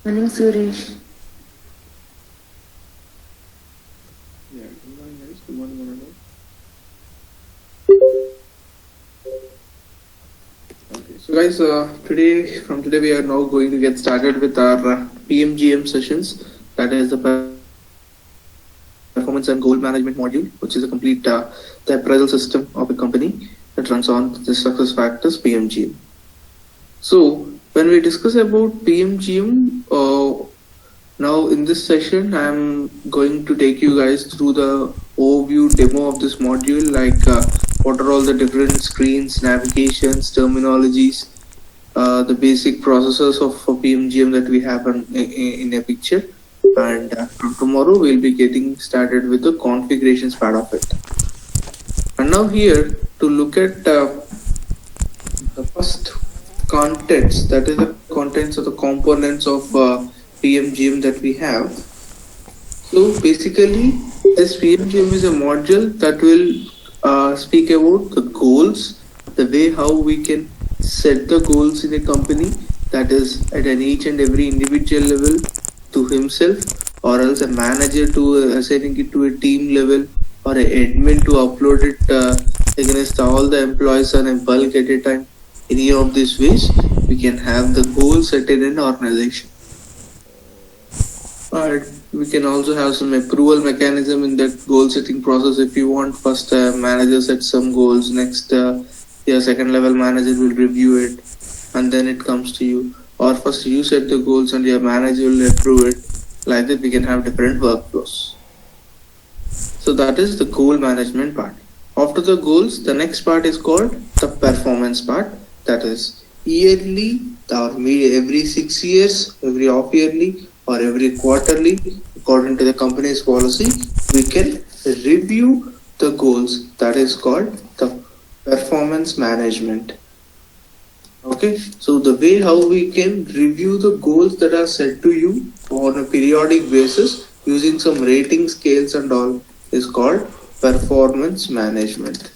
Morning, Suresh. Yeah, good morning, guys. Good morning, one and all. Okay, so guys, today we are now going to get started with our PMGM sessions. That is the performance and goal management module, which is a complete the appraisal system of a company that runs on the success factors PMGM. So when we discuss about PMGM, now in this session, I'm going to take you guys through the overview demo of this module, like what are all the different screens, navigations, terminologies, the basic processes of PMGM that we have in a picture. And from tomorrow, we'll be getting started with the configurations part of it. And now here to look at the first contents, that is the contents of the components of PMGM that we have. So basically, this PMGM is a module that will speak about the goals, the way how we can set the goals in a company, that is at an each and every individual level to himself, or else a manager to assigning it to a team level, or an admin to upload it against all the employees on a bulk at a time. Any of these ways, we can have the goals set in an organization. But we can also have some approval mechanism in that goal setting process. If you want, first manager set some goals, next your second level manager will review it, and then it comes to you. Or first you set the goals and your manager will approve it. Like that, we can have different workflows. So that is the goal management part. After the goals, the next part is called the performance part. That is yearly or every 6 years, every half yearly or every quarterly, according to the company's policy, we can review the goals. That is called the performance management. Okay, so the way how we can review the goals that are set to you on a periodic basis using some rating scales and all is called performance management.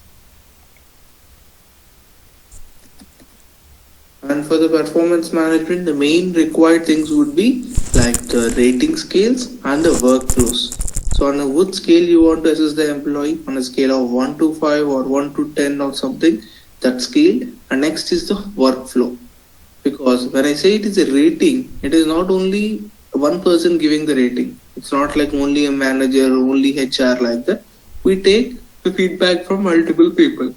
And for the performance management, the main required things would be like the rating scales and the workflows. So on a what scale you want to assess the employee, on a scale of 1 to 5 or 1 to 10 or something, that scale. And next is the workflow. Because when I say it is a rating, it is not only one person giving the rating. It's not like only a manager, only HR like that. We take the feedback from multiple people.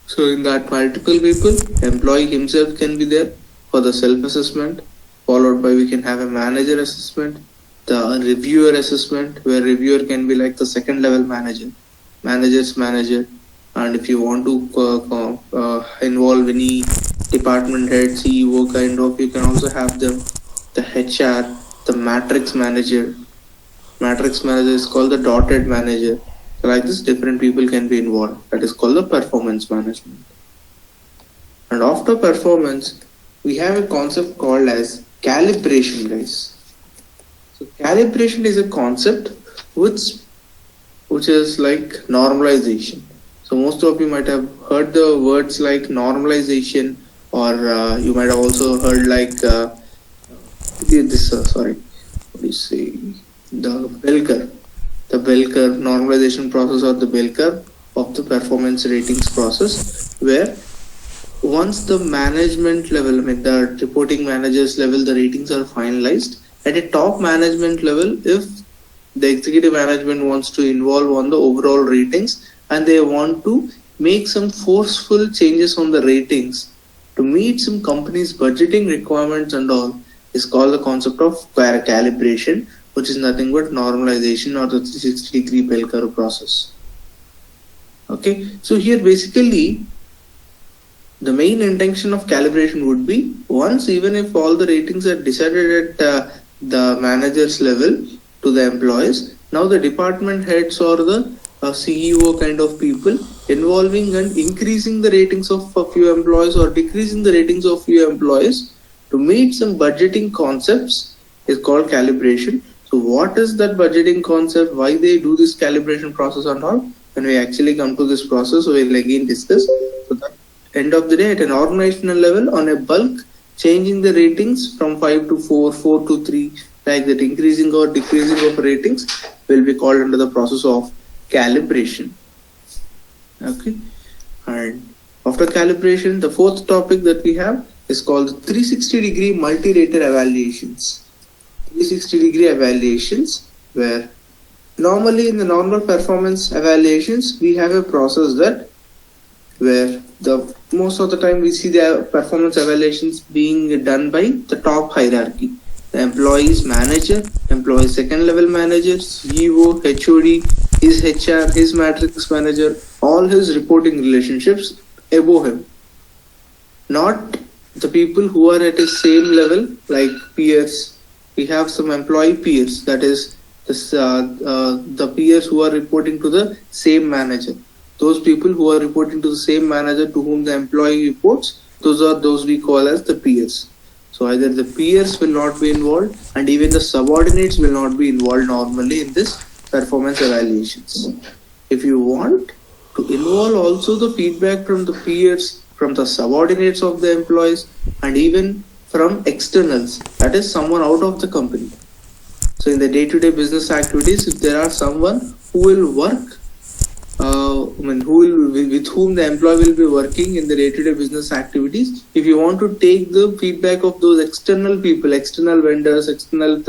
So in that multiple people, employee himself can be there for the self-assessment, followed by we can have a manager assessment, the reviewer assessment, where reviewer can be like the second level manager, manager's manager. And if you want to involve any department head, CEO kind of, you can also have them, the HR, the matrix manager. Matrix manager is called the dotted manager. So like this, different people can be involved. That is called the performance management. And after performance, we have a concept called as calibration, guys. So calibration is a concept which is like normalization. So most of you might have heard the words like normalization, or you might have also heard like this. Sorry, what do you say? The bell curve. The bell curve normalization process, or the bell curve of the performance ratings process, where once the management level, I mean the reporting managers level, the ratings are finalized. At a top management level, if the executive management wants to involve on the overall ratings and they want to make some forceful changes on the ratings to meet some company's budgeting requirements and all, is called the concept of calibration, which is nothing but normalization or the 360-degree bell curve process. Okay, so here basically the main intention of calibration would be, once even if all the ratings are decided at the manager's level to the employees, now the department heads or the CEO kind of people involving and increasing the ratings of a few employees or decreasing the ratings of few employees to meet some budgeting concepts is called calibration. So what is that budgeting concept? Why they do this calibration process and all? When we actually come to this process, we will again discuss. So that end of the day, at an organizational level, on a bulk, changing the ratings from 5 to 4, 4 to 3, like that, increasing or decreasing of ratings will be called under the process of calibration. Okay, and after calibration, the fourth topic that we have is called 360-degree multi-rater evaluations. 360-degree evaluations, where normally in the normal performance evaluations, we have a process that where the most of the time we see the performance evaluations being done by the top hierarchy. The employee's manager, employee second level manager, CEO, HOD, his HR, his matrix manager, all his reporting relationships above him. Not the people who are at his same level, like peers. We have some employee peers, that is the peers who are reporting to the same manager. Those people who are reporting to the same manager to whom the employee reports, those are those we call as the peers. So either the peers will not be involved, and even the subordinates will not be involved normally in this performance evaluations. If you want to involve also the feedback from the peers, from the subordinates of the employees, and even from externals, that is someone out of the company. So in the day-to-day business activities, if there are someone who will work, with whom the employee will be working in the day-to-day business activities, if you want to take the feedback of those external people, external vendors, external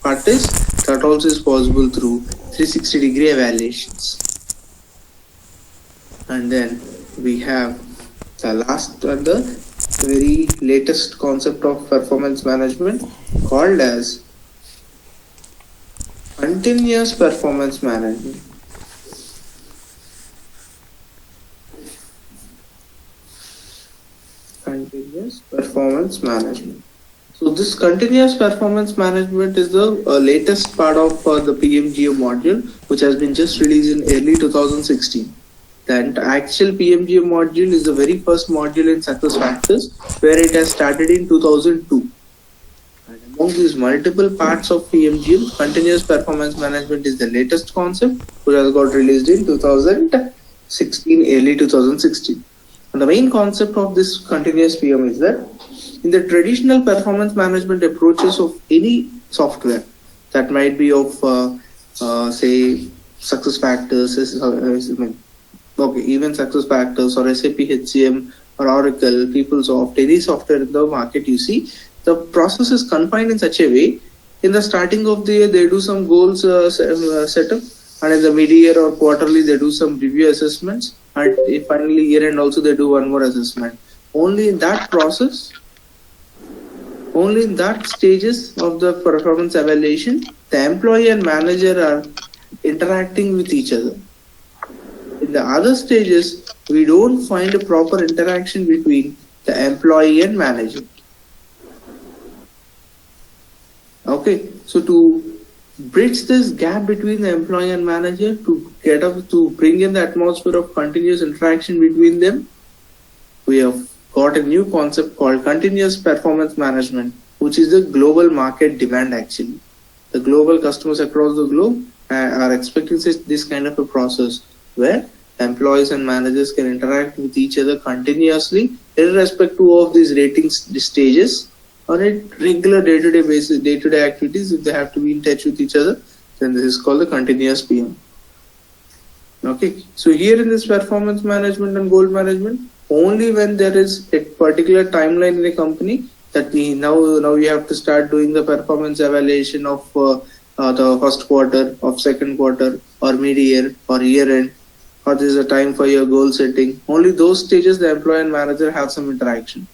parties, that also is possible through 360-degree evaluations. And then we have the last and the very latest concept of performance management called as continuous performance management. Continuous performance management. So this continuous performance management is the latest part of the PMGM module, which has been just released in early 2016. The actual PMGM module is the very first module in SuccessFactors, where it has started in 2002. And among these multiple parts of PMGM, continuous performance management is the latest concept, which has got released in 2016, early 2016. And the main concept of this continuous PM is that in the traditional performance management approaches of any software, that might be of say SuccessFactors, even SuccessFactors or SAP HCM or Oracle, PeopleSoft, any software in the market, you see the process is confined in such a way. In the starting of the year, they do some goals setup, and in the mid-year or quarterly, they do some review assessments, and finally year-end also they do one more assessment. Only in that process, only in that stages of the performance evaluation, the employee and manager are interacting with each other. In the other stages, we don't find a proper interaction between the employee and manager. Okay, so to bridge this gap between the employee and manager, to bring in the atmosphere of continuous interaction between them, we have got a new concept called continuous performance management, which is the global market demand actually. The global customers across the globe are expecting this kind of a process where employees and managers can interact with each other continuously, irrespective of these ratings stages, on a regular day-to-day basis, day-to-day activities. If they have to be in touch with each other, then this is called the continuous PM. Okay, so here in this performance management and goal management, only when there is a particular timeline in a company that we now we have to start doing the performance evaluation of the first quarter, of second quarter, or mid-year, or year-end, or there is a time for your goal setting. Only those stages the employee and manager have some interaction.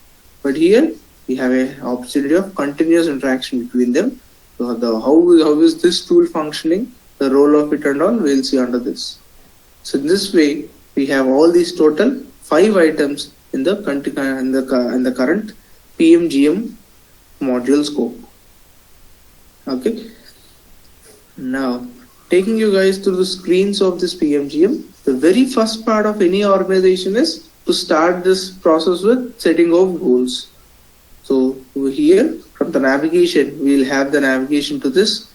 But here we have an opportunity of continuous interaction between them. So how is this tool functioning, the role of it and all, we'll see under this. So in this way, we have all these total 5 items in the current PMGM module scope. Okay. Now, taking you guys through the screens of this PMGM, the very first part of any organization is to start this process with setting of goals. So over here, from the navigation, we will have the navigation to this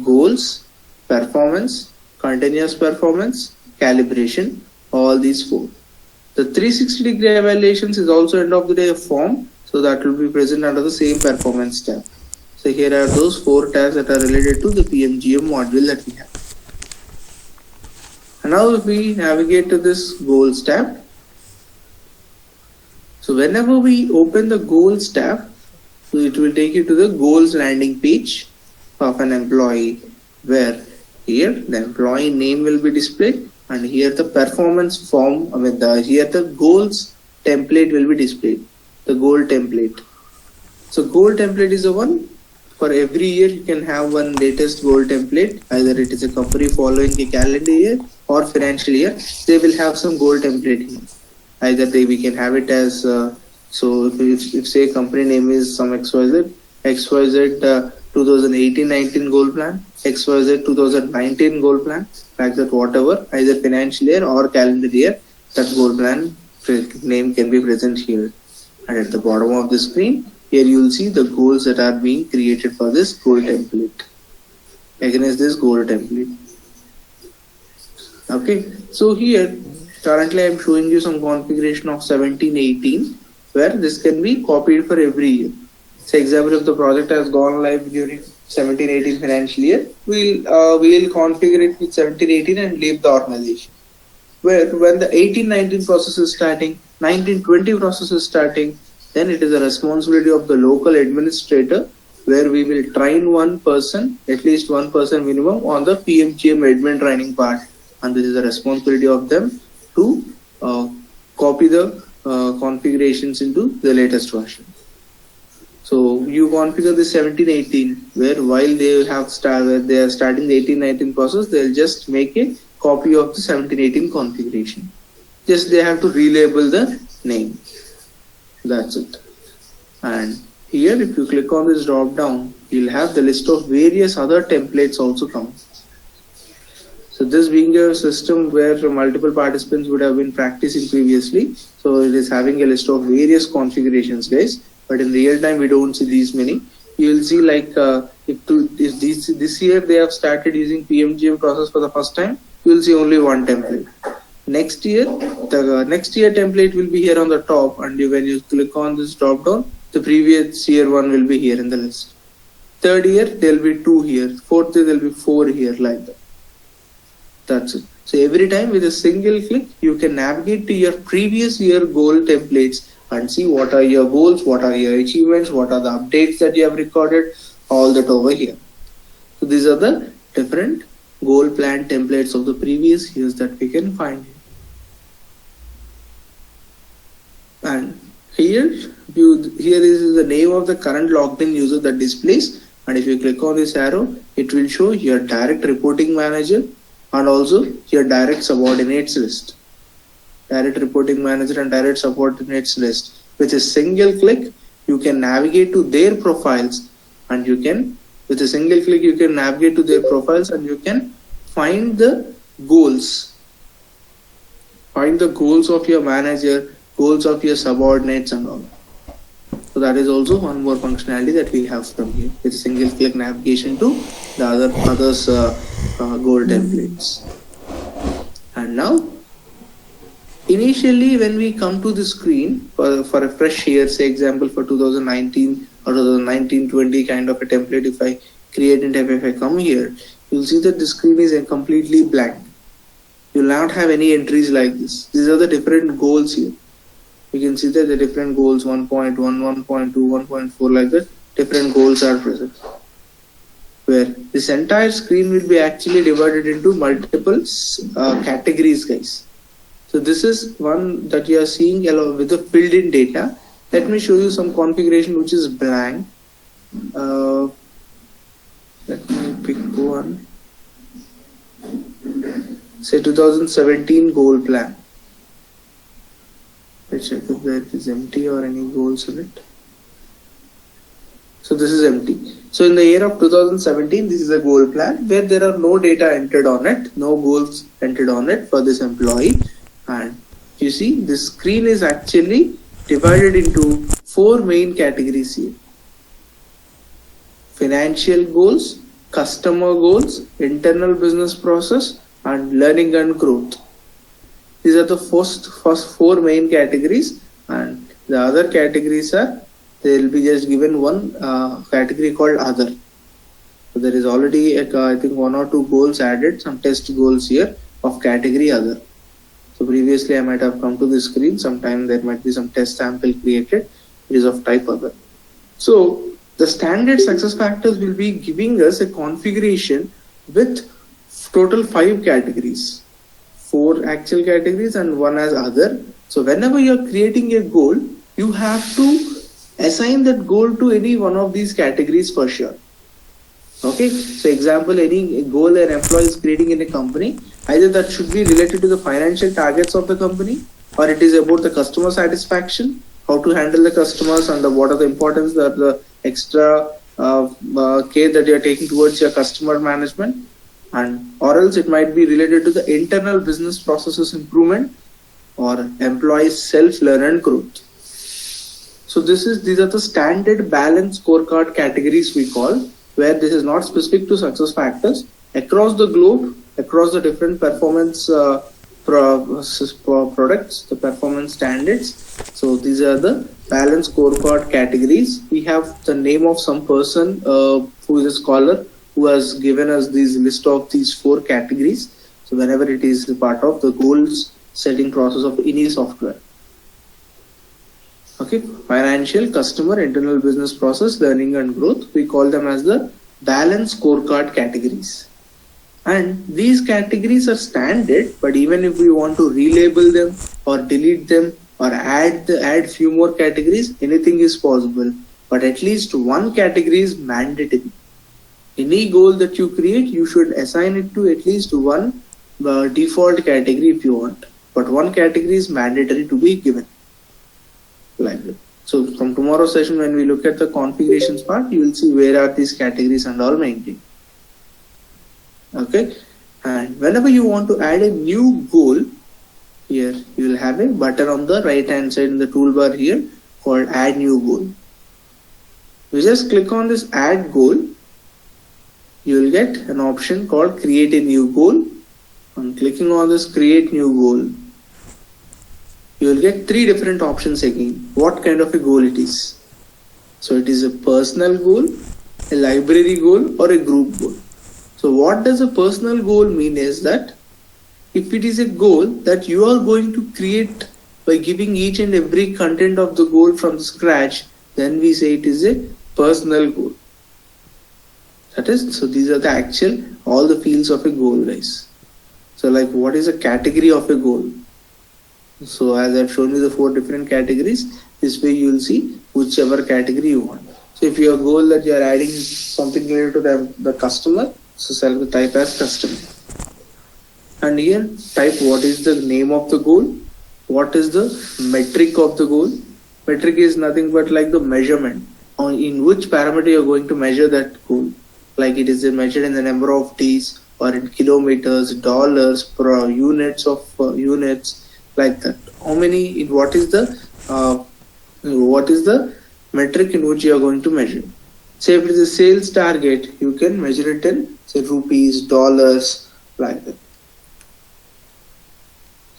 goals, performance, continuous performance, calibration, all these 4. The 360-degree evaluations is also end of the day a form. So that will be present under the same performance tab. So here are those 4 tabs that are related to the PMGM module that we have. And now if we navigate to this goals tab, so whenever we open the goals tab, so it will take you to the goals landing page of an employee, where here the employee name will be displayed, and here the performance form, here the goals template will be displayed, the goal template. So goal template is the one for every year. You can have one latest goal template, either it is a company following a calendar year or financial year. They will have some goal template here. Either we can have it as so if say company name is some XYZ 2018-19 goal plan, XYZ 2019 goal plan, like that, whatever, either financial year or calendar year, that goal plan name can be present here. And at the bottom of the screen, here you will see the goals that are being created for this goal template against this goal template. Okay, so here currently I am showing you some configuration of 17-18, where this can be copied for every year. Say example, if the project has gone live during 17-18 financial year, we'll configure it with 17-18 and leave the organization. Where when the 18-19 process is starting, 19-20 process is starting, then it is the responsibility of the local administrator, where we will train one person, at least one person minimum, on the PMGM admin training part, and this is the responsibility of them to copy the configurations into the latest version. So you configure the 17-18, where while they are starting the 18-19 process, they'll just make a copy of the 17-18 configuration. Just they have to relabel the name. That's it. And here, if you click on this drop down, you'll have the list of various other templates also come. So this being a system where multiple participants would have been practicing previously, so it is having a list of various configurations, guys. But in real time, we don't see these many. You will see like if this year they have started using PMGM process for the first time, you will see only one template. Next year, the next year template will be here on the top, and when you click on this drop down, the previous year one will be here in the list. Third year, there will be 2 here. Fourth year, there will be 4 here, like that. That's it. So every time with a single click, you can navigate to your previous year goal templates and see what are your goals, what are your achievements, what are the updates that you have recorded, all that over here. So these are the different goal plan templates of the previous years that we can find. And here is the name of the current logged in user that displays, and if you click on this arrow, it will show your direct reporting manager and also your direct subordinates list. Direct reporting manager and direct subordinates list. With a single click, you can navigate to their profiles, and you can, with a single click, you can navigate to their profiles and you can find the goals. Find the goals of your manager, goals of your subordinates and all. So that is also one more functionality that we have from here, with a single click navigation to the others goal templates. And now, initially when we come to the screen for a fresh year, say example for 2019 or 2019-20 kind of a template, if I create it, if I come here, you'll see that the screen is completely blank. You'll not have any entries like this. These are the different goals here. You can see that the different goals, 1.1, 1.2, 1.4, like that, different goals are present. Where this entire screen will be actually divided into multiple categories, guys. So this is one that you are seeing along with the filled in data. Let me show you some configuration which is blank. Let me pick one. Say 2017 goal plan. Let's check if there is empty or any goals in it. So this is empty. So in the year of 2017, this is a goal plan where there are no data entered on it, no goals entered on it for this employee. And you see, this screen is actually divided into 4 main categories here. Financial goals, customer goals, internal business process, and learning and growth. These are the first 4 main categories, and the other categories are they will be just given one category called other. So there is already I think 1 or 2 goals added, some test goals here of category other. So previously I might have come to the screen, sometime there might be some test sample created, it is of type other. So the standard success factors will be giving us a configuration with total 5 categories, 4 actual categories and 1 as other. So whenever you are creating a goal, you have to assign that goal to any one of these categories for sure. Okay, so example, any goal an employee is creating in a company, either that should be related to the financial targets of the company, or it is about the customer satisfaction, how to handle the customers, and what are the importance that the extra care that you are taking towards your customer management, and or else it might be related to the internal business processes improvement or employee self-learn and growth. So these are the standard balance scorecard categories we call, where this is not specific to success factors across the globe, across the different performance products, the performance standards. So these are the balance scorecard categories. We have the name of some person who is a scholar who has given us this list of these 4 categories. So whenever it is part of the goals setting process of any software. Okay, financial, customer, internal business process, learning and growth, we call them as the balance scorecard categories. And these categories are standard, but even if we want to relabel them or delete them or add few more categories, anything is possible. But at least one category is mandatory. Any goal that you create, you should assign it to at least one default category if you want. But one category is mandatory to be given. Like that. So from tomorrow's session, when we look at the configurations part, you will see where are these categories and all maintained. Okay, and whenever you want to add a new goal, here you will have a button on the right hand side in the toolbar here called add new goal. You just click on this add goal, you will get an option called create a new goal. On clicking on this create new goal, you will get 3 different options again. What kind of a goal it is? So it is a personal goal, a library goal, or a group goal. So what does a personal goal mean is that if it is a goal that you are going to create by giving each and every content of the goal from scratch, then we say it is a personal goal. That is, so these are the actual, all the fields of a goal, guys. So like what is a category of a goal? So as I've shown you the 4 different categories, this way you will see whichever category you want. So if your goal that you are adding something related to the customer, so select the type as customer. And here type what is the name of the goal, what is the metric of the goal. Metric is nothing but like the measurement on in which parameter you are going to measure that goal. Like it is measured in the number of days or in kilometers, dollars, per units of units, like that. How many? What is the metric in which you are going to measure? Say if it is a sales target, you can measure it in say rupees, dollars, like that.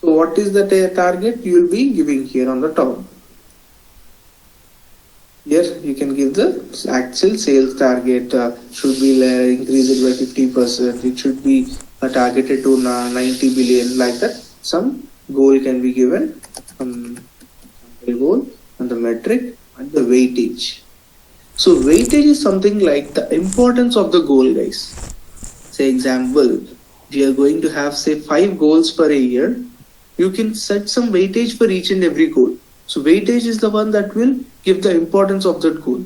So what is the target you will be giving here on the top? Here you can give the actual sales target should be increase it by 50%. It should be targeted to 90 billion, like that. Some goal can be given, goal and the metric and the weightage. So weightage is something like the importance of the goal, guys. Say example, we are going to have say 5 goals per a year. You can set some weightage for each and every goal. So weightage is the one that will give the importance of that goal.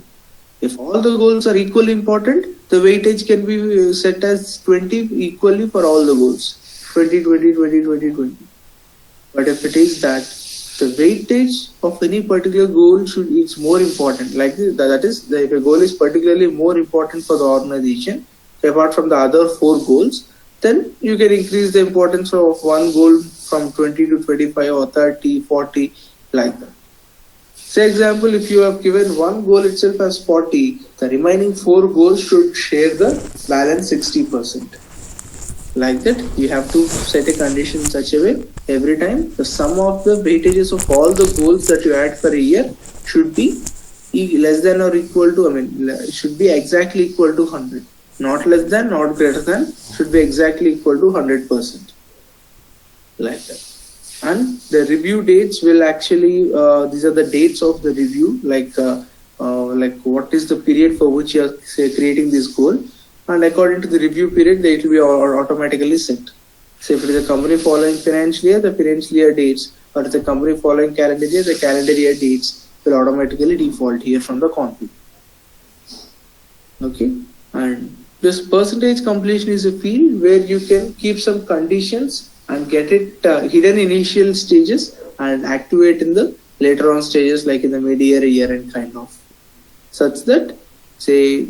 If all the goals are equally important, the weightage can be set as 20 equally for all the goals. 20, 20, 20, 20, 20. But if it is that the weightage of any particular goal is more important, like that is, if a goal is particularly more important for the organization, apart from the other 4 goals, then you can increase the importance of one goal from 20 to 25 or 30, 40, like that. Say example, if you have given one goal itself as 40, the remaining 4 goals should share the balance 60%. Like that, you have to set a condition in such a way, every time the sum of the weightages of all the goals that you add for a year should be less than or equal to, it should be exactly equal to 100. Not less than, not greater than, should be exactly equal to 100%. Like that. And the review dates will actually, these are the dates of the review, like what is the period for which you are creating this goal. And according to the review period, it will be automatically set. So if it is a company following financial year, the financial year dates, or if it's a company following calendar year, the calendar year dates will automatically default here from the config. Okay, and this percentage completion is a field where you can keep some conditions and get it hidden initial stages and activate in the later on stages, like in the mid-year, year-end kind of, such that, say,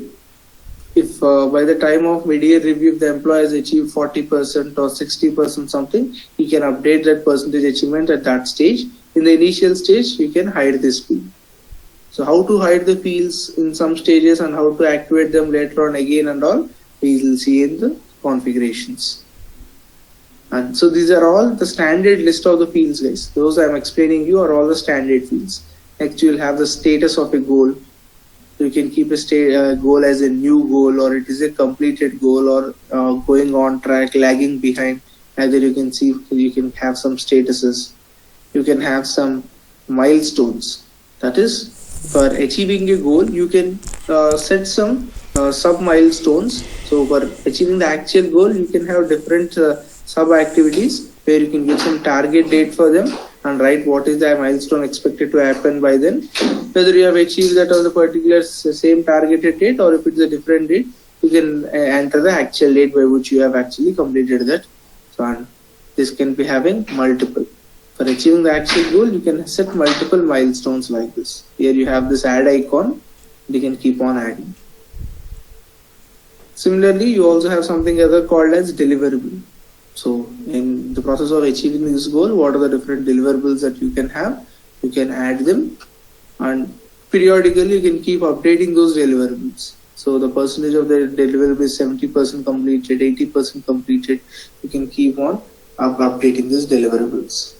if by the time of mid-year review, if the employee has achieved 40% or 60% something, you can update that percentage achievement at that stage. In the initial stage, you can hide this field. So how to hide the fields in some stages and how to activate them later on again and all, we will see in the configurations. And so these are all the standard list of the fields, guys. Those I am explaining you are all the standard fields. Next, you will have the status of a goal. You can keep a goal as a new goal, or it is a completed goal, or going on track, lagging behind. Either you can see, you can have some statuses. You can have some milestones. That is, for achieving a goal, you can set some sub milestones. So for achieving the actual goal, you can have different sub activities where you can give some target date for them and write what is the milestone expected to happen by then. Whether you have achieved that on the particular same targeted date, or if it's a different date, you can enter the actual date by which you have actually completed that. So, and this can be having multiple. For achieving the actual goal, you can set multiple milestones like this. Here you have this add icon, you can keep on adding. Similarly, you also have something other called as deliverable. So in the process of achieving this goal, what are the different deliverables that you can have? You can add them, and periodically you can keep updating those deliverables. So the percentage of the deliverable is 70% completed, 80% completed. You can keep on updating these deliverables.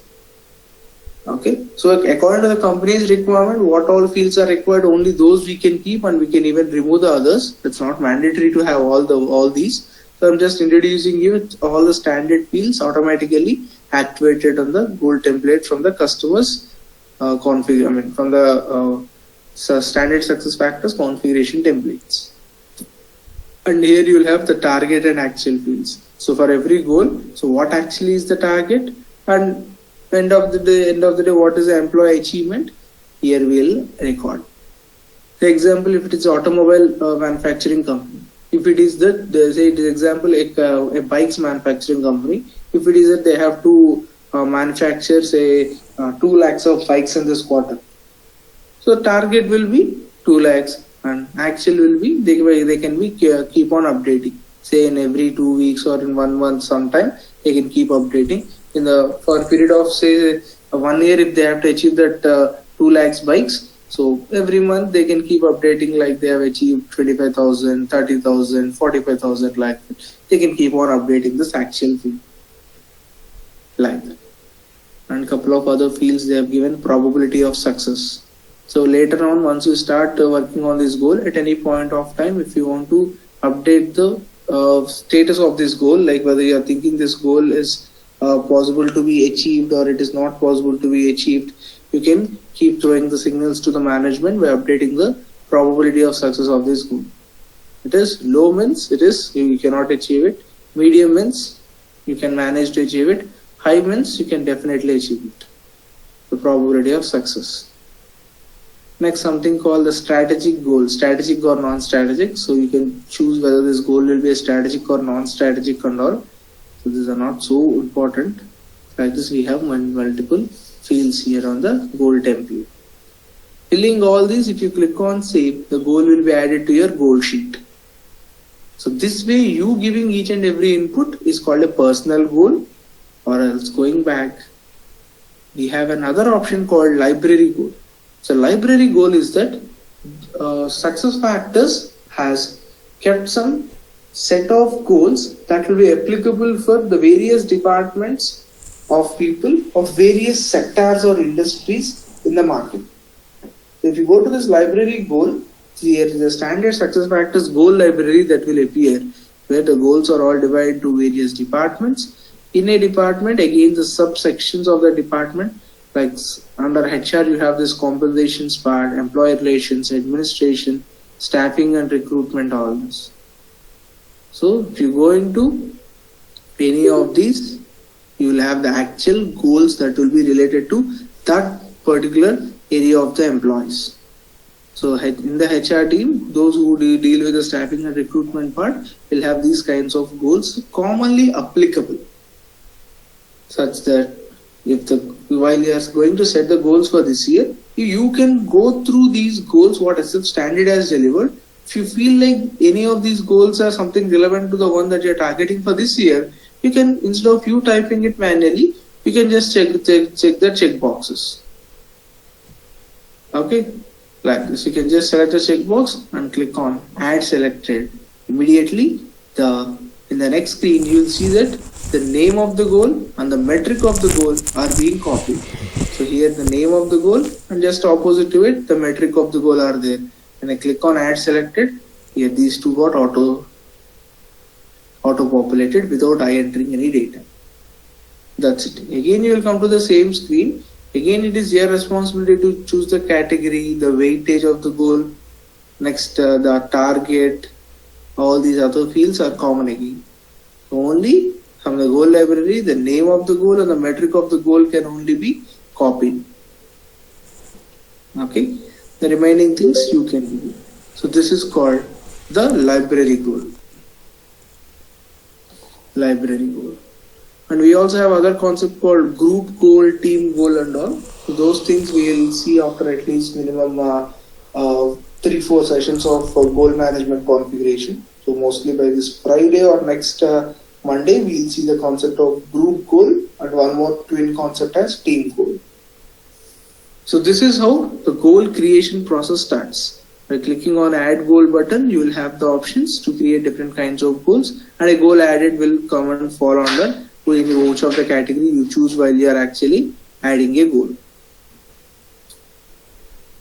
Okay, so according to the company's requirement, what all fields are required, only those we can keep, and we can even remove the others. It's not mandatory to have all these. So I'm just introducing you all the standard fields automatically activated on the goal template from the customer's config. From the standard success factors configuration templates. And here you will have the target and actual fields. So for every goal, so what actually is the target, and end of the day, what is the employee achievement? Here we will record. For example, if it is automobile manufacturing company. If it is that, say it is example a bikes manufacturing company, if it is that they have to manufacture say 2 lakhs of bikes in this quarter, so target will be 2 lakhs and actual will be they can be keep on updating. Say in every 2 weeks or in 1 month sometime they can keep updating. In the for a period of say 1 year, if they have to achieve that 2 lakhs bikes. So every month they can keep updating, like they have achieved 25,000, 30,000, 45,000 like that. They can keep on updating this actual field like that. And a couple of other fields they have given probability of success. So later on, once you start working on this goal, at any point of time, if you want to update the status of this goal, like whether you are thinking this goal is possible to be achieved or it is not possible to be achieved, you can keep throwing the signals to the management by updating the probability of success of this goal. It is low means it is you cannot achieve it. Medium means you can manage to achieve it. High means you can definitely achieve it. The probability of success. Next, something called the strategic goal, strategic or non-strategic. So you can choose whether this goal will be a strategic or non-strategic and all. So these are not so important. Like this, we have multiple fields here on the goal template. Filling all these, if you click on save, the goal will be added to your goal sheet. So this way, you giving each and every input is called a personal goal, or else going back, we have another option called library goal. So library goal is that success factors has kept some set of goals that will be applicable for the various departments of people of various sectors or industries in the market. So if you go to this library goal, here is a standard success factors goal library that will appear, where the goals are all divided into various departments. In a department, again the subsections of the department, like under HR you have this compensations part, employee relations, administration, staffing and recruitment, all this. So if you go into any of these, you will have the actual goals that will be related to that particular area of the employees. So in the HR team, those who deal with the staffing and recruitment part will have these kinds of goals commonly applicable, such that while you are going to set the goals for this year, you can go through these goals, what SF Standard has delivered. If you feel like any of these goals are something relevant to the one that you're targeting for this year, you can, instead of you typing it manually, you can just check the check boxes. Okay, like this, you can just select the checkbox and click on add selected. Immediately, in the next screen, you will see that the name of the goal and the metric of the goal are being copied. So here the name of the goal, and just opposite to it, the metric of the goal are there. When I click on add selected, here these two got auto populated without I entering any data. That's it. Again, you will come to the same screen. Again, it is your responsibility to choose the category, the weightage of the goal. Next, the target. All these other fields are common again. Only from the goal library, the name of the goal and the metric of the goal can only be copied. Okay, the remaining things you can do. So this is called the library goal. Library goal. And we also have other concept called group goal, team goal and all. So those things we will see after at least minimum 3-4 sessions of goal management configuration. So mostly by this Friday or next Monday, we will see the concept of group goal and one more twin concept as team goal. So this is how the goal creation process starts. By clicking on add goal button, you will have the options to create different kinds of goals, and a goal added will come and fall under which of the category you choose while you are actually adding a goal.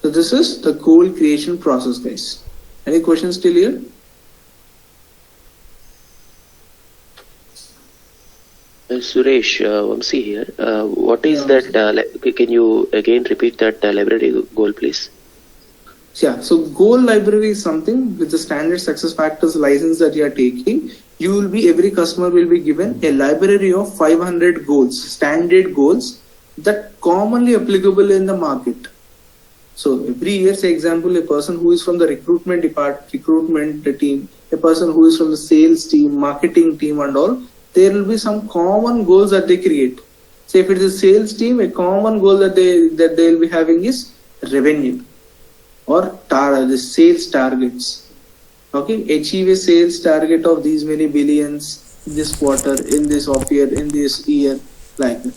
So this is the goal creation process, guys. Any questions till here? Suresh, Vamsi here. What is that? Can you again repeat that library goal, please? Yeah, so goal library is something with the standard success factors license that you are taking. Every customer will be given a library of 500 goals, standard goals that commonly applicable in the market. So every year, say example, a person who is from the recruitment team, a person who is from the sales team, marketing team and all, there will be some common goals that they create. Say if it is a sales team, a common goal that they will be having is revenue or the sales targets. Okay, achieve a sales target of these many billions this quarter, in this off year, in this year, like that.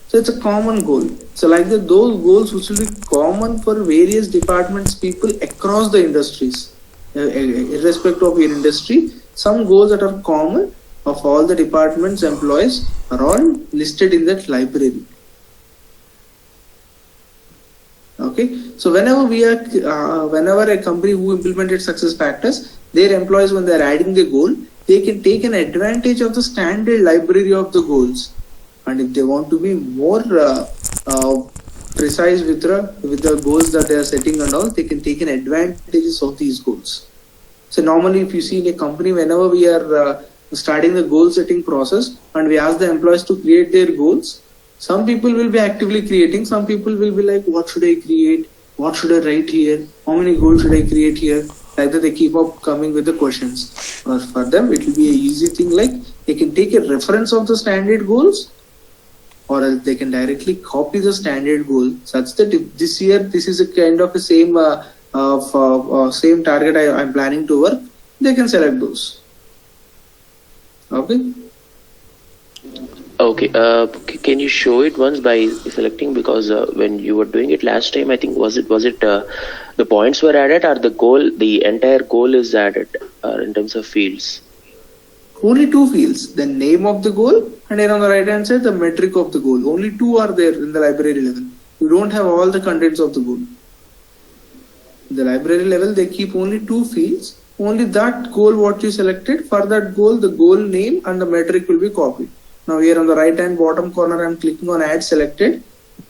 So it's a common goal. So like that, those goals which will be common for various departments, people across the industries, irrespective of your industry, some goals that are common of all the departments, employees are all listed in that library. Okay, so whenever a company who implemented success factors, their employees, when they are adding the goal, they can take an advantage of the standard library of the goals. And if they want to be more precise with the goals that they are setting and all, they can take an advantages of these goals. So normally, if you see in a company, whenever we are starting the goal setting process and we ask the employees to create their goals, some people will be actively creating, some people will be like, what should I create? What should I write here? How many goals should I create here? Like that, they keep up coming with the questions. Or for them, it will be an easy thing, like they can take a reference of the standard goals, or else they can directly copy the standard goal, such that if this year this is a kind of the same same target I'm planning to work, they can select those. Okay. Okay. Can you show it once by selecting? Because when you were doing it last time, I think was it the points were added, or the entire goal is added in terms of fields? Only two fields, the name of the goal and then on the right hand side the metric of the goal. Only two are there in the library level. You don't have all the contents of the goal. the library level, they keep only 2 fields. Only that goal what you selected, for that goal, the goal name and the metric will be copied. Now here on the right hand bottom corner, I'm clicking on add selected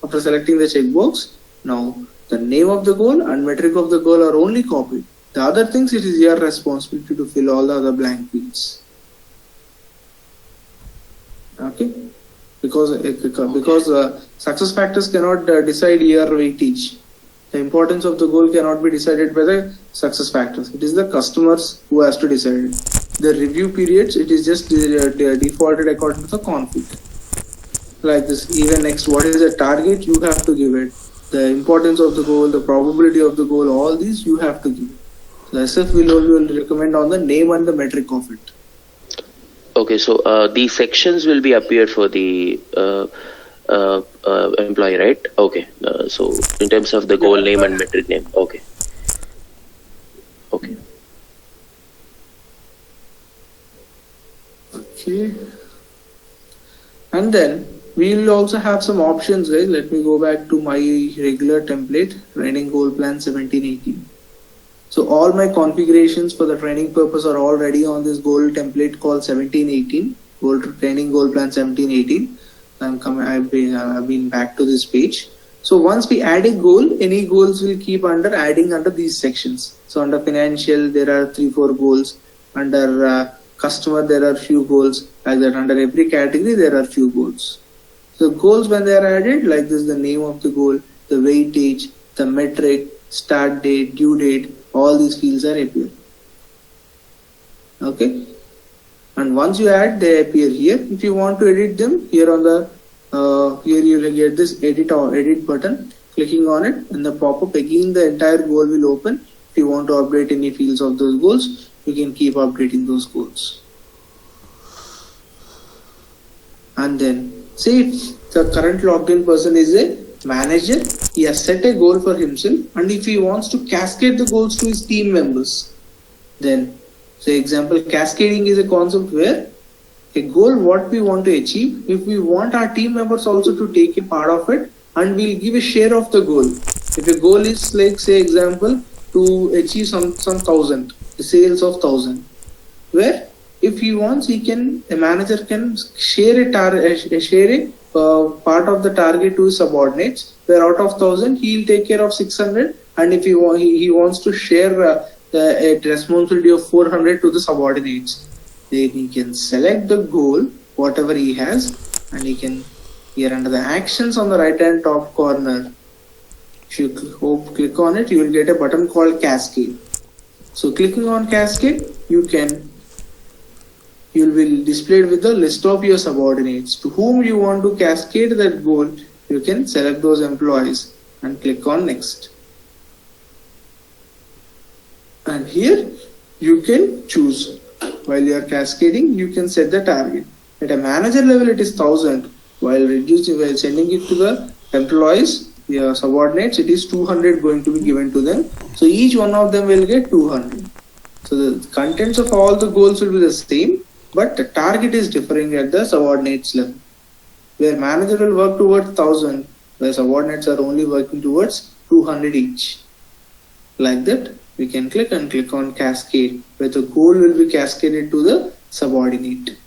after selecting the checkbox. Now the name of the goal and metric of the goal are only copied. The other things, it is your responsibility to fill all the other blank fields. Okay, because success factors cannot decide your weightage. The importance of the goal cannot be decided by the success factors. It is the customers who has to decide it. The review periods, it is just defaulted according to the config. Like this, even next, what is the target, you have to give it. The importance of the goal, the probability of the goal, all these you have to give. The SF will recommend on the name and the metric of it. Okay, so these sections will be appeared for the employee, right? Okay, so in terms of the goal name and metric name, okay. Okay. Okay. And then we will also have some options, guys. Let me go back to my regular template, training goal plan 1718. So all my configurations for the training purpose are already on this goal template called 1718, training goal plan 1718. I've been back to this page. So once we add a goal, any goals will keep adding under these sections. So under financial, there are 3-4 goals. Under customer, there are few goals. Like that, under every category, there are few goals. So goals, when they are added, like this, the name of the goal, the weightage, the metric, start date, due date, all these fields are appear. Okay. And once you add, they appear here. If you want to edit them, here on the here you will get this edit or edit button. Clicking on it, and the pop-up again, the entire goal will open. If you want to update any fields of those goals, you can keep updating those goals. And then, say if the current logged in person is a manager, he has set a goal for himself, and if he wants to cascade the goals to his team members, then, say example, cascading is a concept where a goal what we want to achieve, if we want our team members also to take a part of it, and we'll give a share of the goal. If a goal is like, say example, to achieve some 1,000, the sales of 1,000, where if he wants, a manager can share a part of the target to his subordinates, where out of 1,000 he will take care of 600, and if he wants to share a responsibility of 400 to the subordinates, then he can select the goal whatever he has, and he can, here under the actions on the right hand top corner, if you click on it, you will get a button called cascade. So clicking on cascade, you will be displayed with the list of your subordinates. To whom you want to cascade that goal, you can select those employees and click on next. And here you can choose. While you are cascading, you can set the target. At a manager level, it is 1,000. While sending it to the employees, your subordinates, it is 200 going to be given to them. So each one of them will get 200. So the contents of all the goals will be the same, but the target is differing at the subordinates level. Where manager will work towards 1,000, where subordinates are only working towards 200 each. Like that, we can click on cascade, where the goal will be cascaded to the subordinate.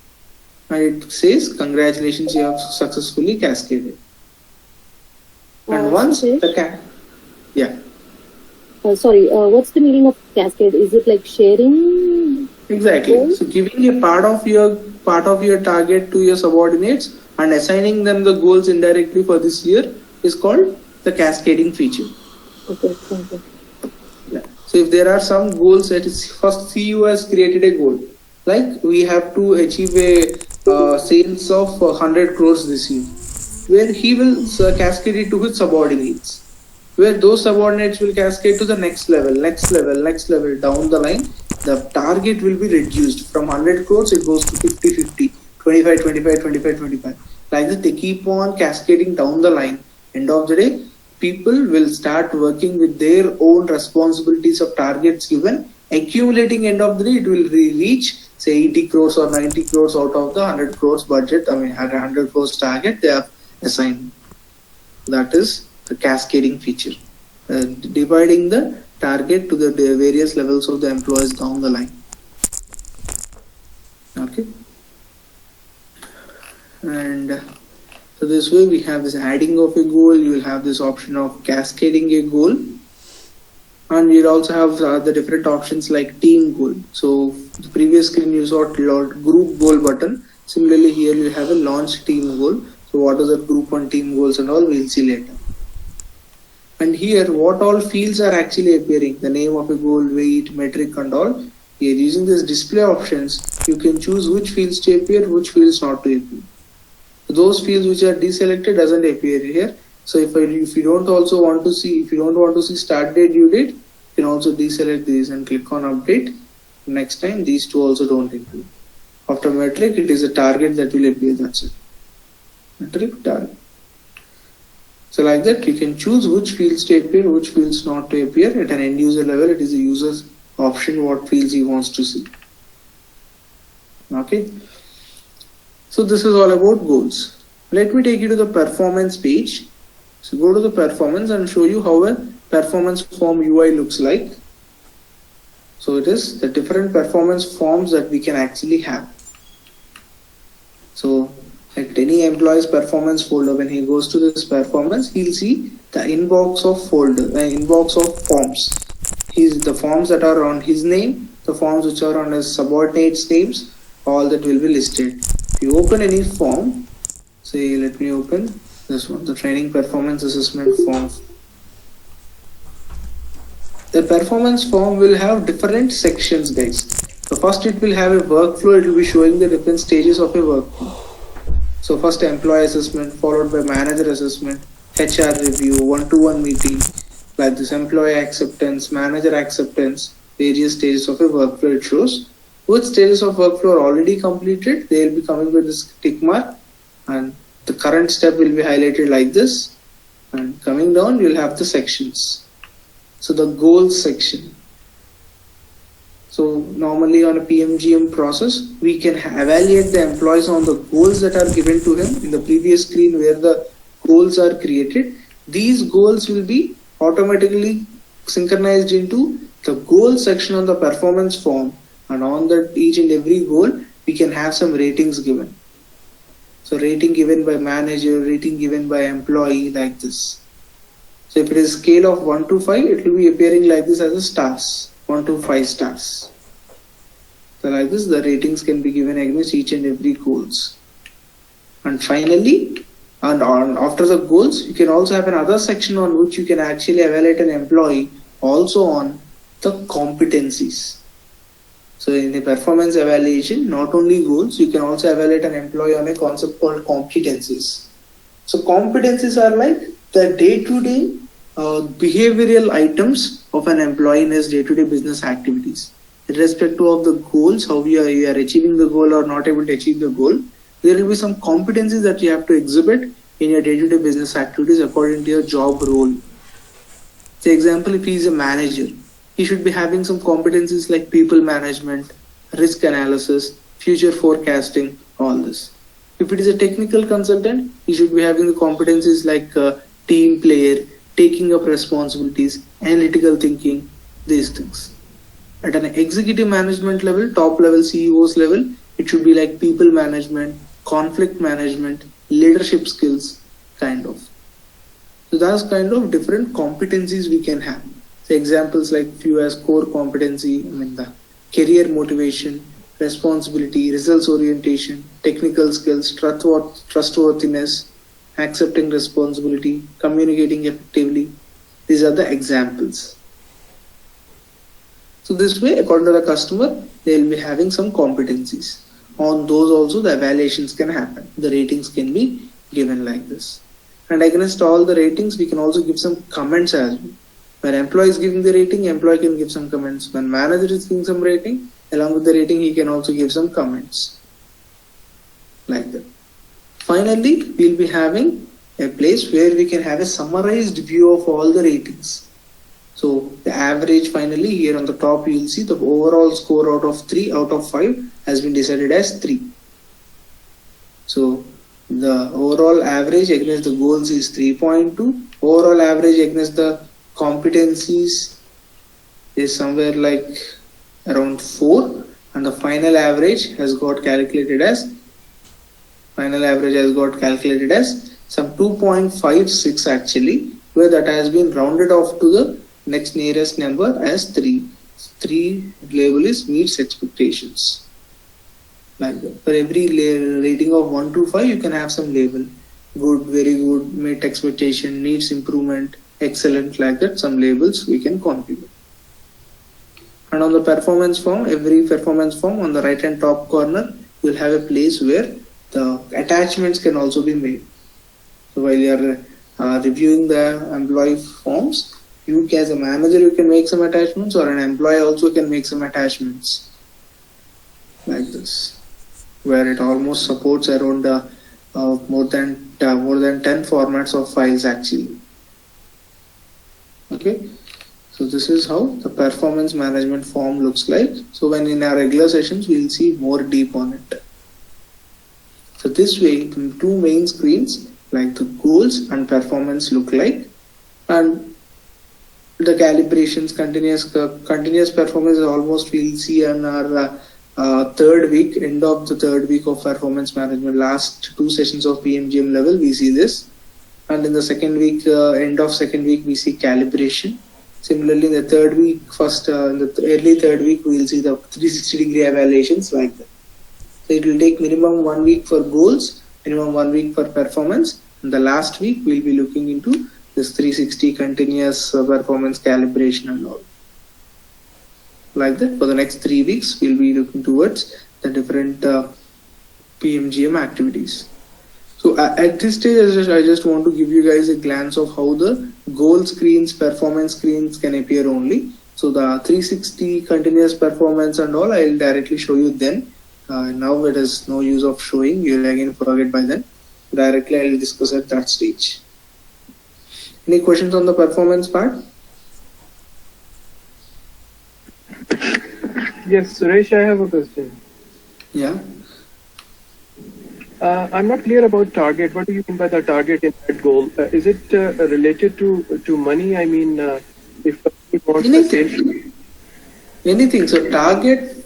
And it says, congratulations, you have successfully cascaded. And once the what's the meaning of cascade? Is it like sharing? Exactly. Goals? So giving a part of your target to your subordinates and assigning them the goals indirectly for this year is called the cascading feature. Okay, thank you. Yeah. So if there are some goals, that is, first CEO has created a goal. Like we have to achieve a sales of 100 crores this year, where he will cascade it to his subordinates, where those subordinates will cascade to the next level down the line. The target will be reduced from 100 crores, it goes to 50-50, 25-25, like that. They keep on cascading down the line. End of the day, people will start working with their own responsibilities of targets given, accumulating. End of the day, it will reach say 80 crores or 90 crores out of the 100 crores budget, 100 crores target they have assigned. That is the cascading feature, dividing the target to the various levels of the employees down the line. Okay. And so this way we have this adding of a goal, you will have this option of cascading a goal, and we'll also have the different options like team goal. So the previous screen you saw group goal button. Similarly here you have a launch team goal. So what are the group and team goals and all, we'll see later. And here what all fields are actually appearing, the name of a goal, weight, metric and all. Here using this display options, you can choose which fields to appear, which fields not to appear. Those fields which are deselected doesn't appear here. So if you don't want to see start date, due date, you can also deselect these and click on update. Next time these two also don't appear. After metric, it is a target that will appear. That's it. Metric target. So like that, you can choose which fields to appear, which fields not to appear. At an end user level, it is the user's option what fields he wants to see. Okay. So this is all about goals. Let me take you to the performance page. So go to the performance and show you how a performance form UI looks like. So it is the different performance forms that we can actually have. So at any employee's performance folder, when he goes to this performance, he'll see the inbox of folder, inbox of forms. The forms that are on his name, the forms which are on his subordinates' names, all that will be listed. If you open any form, say let me open this one, the training performance assessment form. The performance form will have different sections, guys. So first it will have a workflow, it will be showing the different stages of a workflow. So first employee assessment, followed by manager assessment, HR review, one-to-one meeting, like this employee acceptance, manager acceptance, various stages of a workflow it shows. Which stages of workflow are already completed, they will be coming with this tick mark, and the current step will be highlighted like this, and coming down you will have the sections. So the goals section. So normally on a PMGM process, we can evaluate the employees on the goals that are given to him. In the previous screen where the goals are created, these goals will be automatically synchronized into the goal section on the performance form, and on that each and every goal we can have some ratings given. So rating given by manager, rating given by employee, like this. So if it is scale of 1 to 5, it will be appearing like this as a stars, 1 to 5 stars. So like this, the ratings can be given against each and every goals. And finally, after the goals, you can also have another section on which you can actually evaluate an employee also on the competencies. So in the performance evaluation, not only goals, you can also evaluate an employee on a concept called competencies. So competencies are like the day-to-day behavioral items of an employee in his day-to-day business activities. Irrespective of the goals, how you are achieving the goal or not able to achieve the goal, there will be some competencies that you have to exhibit in your day-to-day business activities according to your job role. For example, if he is a manager, he should be having some competencies like people management, risk analysis, future forecasting, all this. If it is a technical consultant, he should be having the competencies like team player, taking up responsibilities, analytical thinking, these things. At an executive management level, top level CEOs level, it should be like people management, conflict management, leadership skills, kind of. So that's kind of different competencies we can have. So examples like few as core competency, the career motivation, responsibility, results orientation, technical skills, trustworthiness, accepting responsibility, communicating effectively. These are the examples. So this way, according to the customer, they will be having some competencies. On those also the evaluations can happen. The ratings can be given like this. And against all the ratings, we can also give some comments as well. When employee is giving the rating, employee can give some comments. When manager is giving some rating, along with the rating, he can also give some comments. Like that. Finally, we'll be having a place where we can have a summarized view of all the ratings. So the average, finally here on the top you will see the overall score out of 3 out of 5 has been decided as 3. So the overall average against the goals is 3.2. Overall average against the competencies is somewhere like around 4, and the final average has got calculated as some 2.56 actually, where that has been rounded off to the next nearest number as 3. 3 label is meets expectations. Like that. For every rating of 1 to 5, you can have some label. Good, very good, meet expectation, needs improvement, excellent, like that. Some labels we can configure. And on the performance form, every performance form on the right hand top corner, you'll have a place where the attachments can also be made. So while you are reviewing the employee forms, you as a manager, you can make some attachments, or an employee also can make some attachments like this, where it almost supports around more than 10 formats of files actually. Okay, so this is how the performance management form looks like. So when in our regular sessions, we'll see more deep on it. So this way, the two main screens like the goals and performance look like, and the calibrations, continuous performance almost we'll see on our third week, end of the third week of performance management, last 2 sessions of PMGM level, we see this. And in the second week, end of second week, we see calibration. Similarly, in the third week, in the early third week, we'll see the 360-degree evaluations like that. So it will take minimum 1 week for goals, minimum 1 week for performance. And the last week, we'll be looking into this 360 continuous performance calibration and all. Like that, for the next 3 weeks, we'll be looking towards the different PMGM activities. So at this stage, I just want to give you guys a glance of how the goal screens, performance screens can appear only. So the 360 continuous performance and all, I'll directly show you then. Now it is no use of showing, you'll again forget by then. Directly I'll discuss at that stage. Any questions on the performance part? Yes, Suresh, I have a question. Yeah. I'm not clear about target. What do you mean by the target in that goal? Is it related to money? I mean, if it wants anything. So target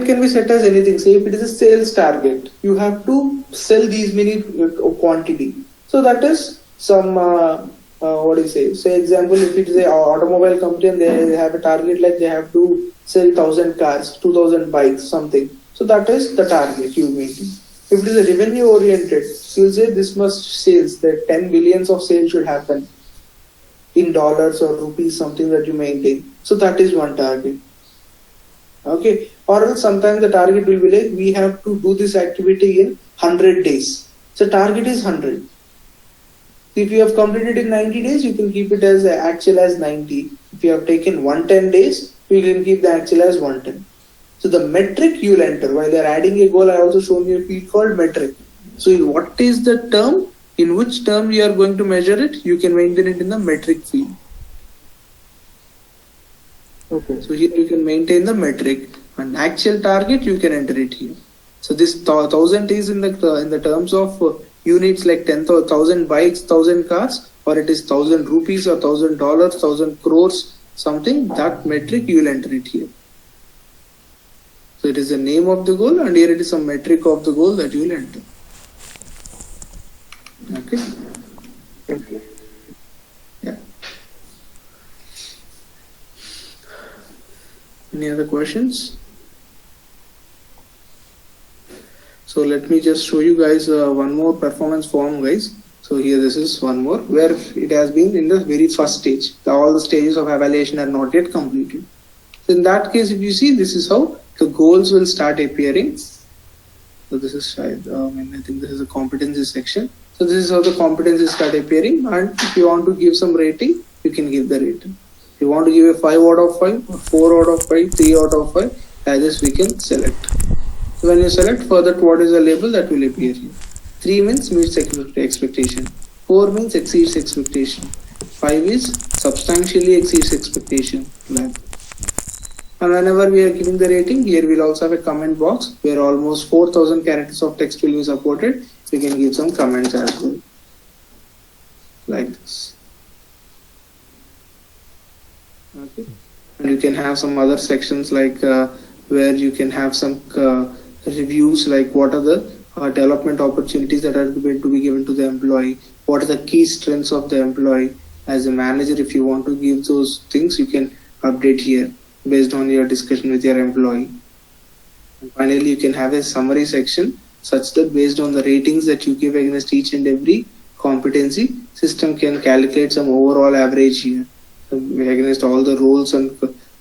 can be set as anything. Say if it is a sales target, you have to sell these many quantity. So that is some what do you say? Say example, if it is an automobile company and they have a target like they have to sell 1,000 cars, 2,000 bikes, something. So that is the target you maintain. If it is a revenue oriented, you'll say this much sales, that 10 billions of sales should happen in dollars or rupees, something that you maintain. So that is one target. Okay. Or else sometimes the target will be like, we have to do this activity in 100 days. So target is 100. If you have completed in 90 days, you can keep it as actual as 90. If you have taken 110 days, you can keep the actual as 110. So the metric you will enter. While you are adding a goal, I also shown you a field called metric. So what is the term? In which term you are going to measure it? You can maintain it in the metric field. Okay. So here you can maintain the metric, and actual target you can enter it here. So this 1,000 is in the terms of units like 10,000 bikes, 1,000 cars, or it is 1,000 rupees or $1,000, 1,000 crores, something. That metric you will enter it here. So it is the name of the goal, and here it is some metric of the goal that you will enter. Okay. Okay. Yeah. Any other questions? So let me just show you guys one more performance form, guys. So here this is one more where it has been in the very first stage. All the stages of evaluation are not yet completed. So in that case, if you see, this is how the goals will start appearing. So this is, I think this is a competency section. So this is how the competencies start appearing. And if you want to give some rating, you can give the rating. If you want to give a 5 out of 5, or 4 out of 5, 3 out of 5, like this we can select. So when you select, further what is the label that will appear here. 3 means meets expectation. 4 means exceeds expectation. 5 is substantially exceeds expectation. And whenever we are giving the rating, here we'll also have a comment box where almost 4,000 characters of text will be supported. We can give some comments as well. Like this. Okay. And you can have some other sections like where you can have some reviews, like what are the development opportunities that are going to be given to the employee, what are the key strengths of the employee. As a manager, if you want to give those things, you can update here based on your discussion with your employee. And finally, you can have a summary section such that based on the ratings that you give against each and every competency, system can calculate some overall average here. So against all the roles and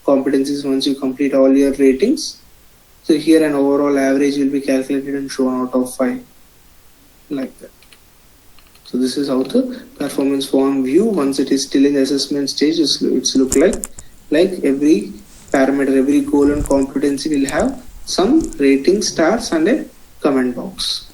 competencies, once you complete all your ratings, so here an overall average will be calculated and shown out of 5, like that. So this is how the performance form view, once it is still in the assessment stage, it's look like every parameter, every goal and competency will have some rating, stars and a comment box.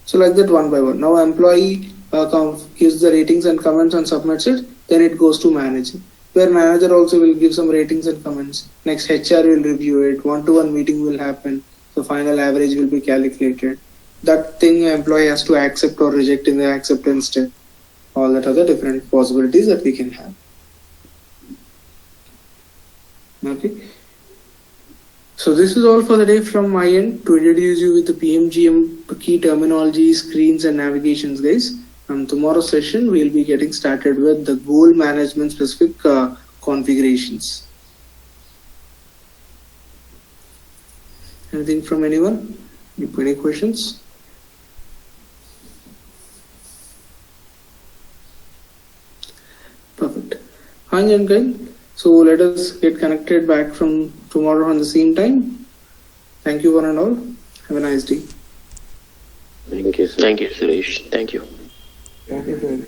So like that, one by one. Now employee gives the ratings and comments and submits it, then it goes to manager, where manager also will give some ratings and comments. Next, HR will review it, one-to-one meeting will happen, the final average will be calculated. That thing employee has to accept or reject in the acceptance step. All that are the different possibilities that we can have. Okay. So this is all for the day from my end to introduce you with the PMGM key terminology, screens and navigations, guys. And tomorrow's session we'll be getting started with the goal management specific configurations. Anything from anyone? Any questions? Perfect. Hi Jankai. So let us get connected back from tomorrow on the same time. Thank you one and all. Have a nice day. Thank you, Suresh. Thank you. Thank you.